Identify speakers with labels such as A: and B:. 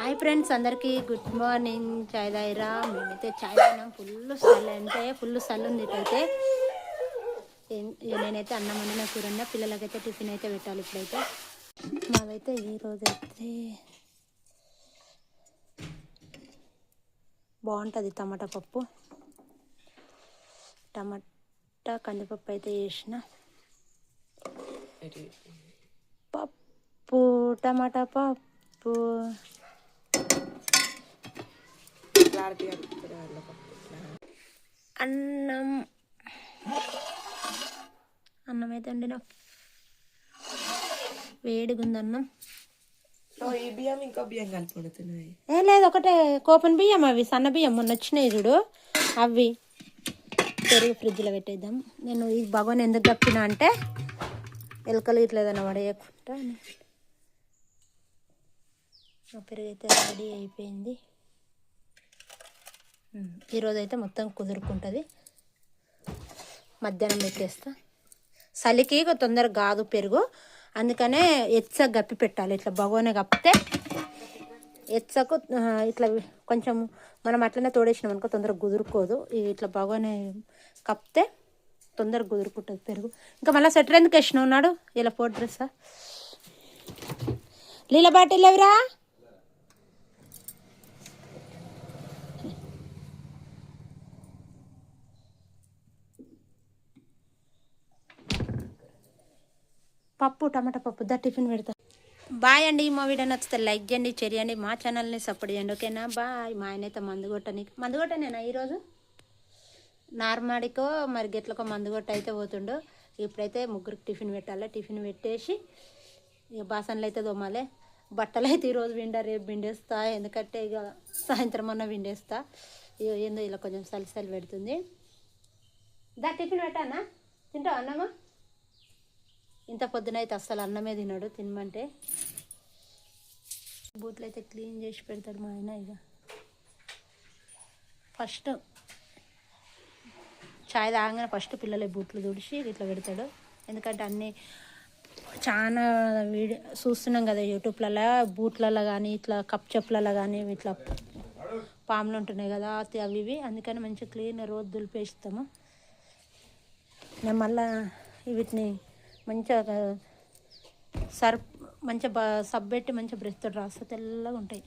A: Hi friends, అందరికీ good morning. చాయ్ తాగిరా? మేమైతే చాయ్ తాగినాం. Full చలి ఉంది ఇటైతే. నేనైతే అన్నం వండిన కూర వండిన, పిల్లలకైతే టిఫిన్ అయితే పెట్టాలి. ఇప్పుడైతే మాదైతే ఈరోజైతే బాగుంటుంది టమాటా పప్పు, టమాటా కందిపప్పు అయితే చేసిన. పప్పు టమాటా పప్పు అన్నం అయితే వండిన. వేడిగా ఉంది అన్నం.
B: ఇంకో బియ్యం కలిపి
A: లేదు, ఒకటే కోపన్ బియ్యం. అవి సన్న బియ్యం మొన్న వచ్చినాయి చూడు, అవి. పెరుగు ఫ్రిడ్జ్లో పెట్టేద్దాం. నేను ఈ భగవాన్ ఎందుకు కప్పినా అంటే ఎలకలు ఇట్లా ఏదైనా పడేయకుండా. మా పెరుగు అయితే రెడీ అయిపోయింది. ఈరోజైతే మొత్తం కుదురుకుంటుంది. మధ్యాహ్నం పెట్టేస్తా. చలికి తొందరగా కాదు పెరుగు, అందుకనే ఎచ్చగా గప్పి పెట్టాలి. ఇట్లా భగవానే కప్పితే ఎచ్చకు ఇట్లా కొంచెం మనం అట్లనే తోడేసినాం అనుకో తొందరగా కుదురుకోదు. ఇట్లా భగవానే కప్పితే తొందరగా కుదురుకుంటుంది పెరుగు. ఇంకా మళ్ళీ స్వెటర్ ఎందుకు వేసినావు? ఉన్నాడు ఇలా పోట్ డ్రెస్సా? లీల బాటిల్ ఎవరా? పప్పు టమాటా పప్పు టిఫిన్ పెడతా. బాయ్ అండి. మా వీడియో నచ్చితే లైక్ చేయండి, షేర్ చేయండి, మా ఛానల్ని సపోర్ట్ చేయండి. ఓకేనా? బాయ్. మా ఆయన అయితే మందు కొట్టనేనా ఈరోజు? నార్మాడికో మరి గెట్లకో మందు కొట్ట అయితే పోతుండు. ఇప్పుడైతే ముగ్గురికి టిఫిన్ పెట్టాలి. టిఫిన్ పెట్టేసి ఇక బాసనలు అయితే తోమాలి. బట్టలు అయితే ఈరోజు రేపు విండేస్తా. ఎందుకంటే ఇక సాయంత్రం అన్న విండేస్తా. ఇక ఏందో ఇలా కొంచెం చలి పెడుతుంది. టిఫిన్ పెట్టానా? తింటావా అన్నమా? ఇంత పొద్దున అయితే అస్సలు అన్నమే తిన్నాడు. తినమంటే బూట్లు అయితే క్లీన్ చేసి పెడతాడు మా ఆయన. ఇక ఫస్ట్ చాయ్ తాగానే ఫస్ట్ పిల్లలే బూట్లు తుడిచి ఇట్లా పెడతాడు. ఎందుకంటే అన్నీ చాలా వీడియో చూస్తున్నాం కదా యూట్యూబ్లలో, బూట్లలో కానీ ఇట్లా కప్ చెప్పులలో కానీ ఇట్లా పాములు ఉంటున్నాయి కదా అవి ఇవి. అందుకని మంచిగా క్లీన్ రోజు దులిపేస్తాము. నేను మళ్ళా వీటిని మంచిగా మంచిగా సబ్బు పెట్టి మంచిగా బ్రష్తో రాస్తే తెల్లగా ఉంటాయి.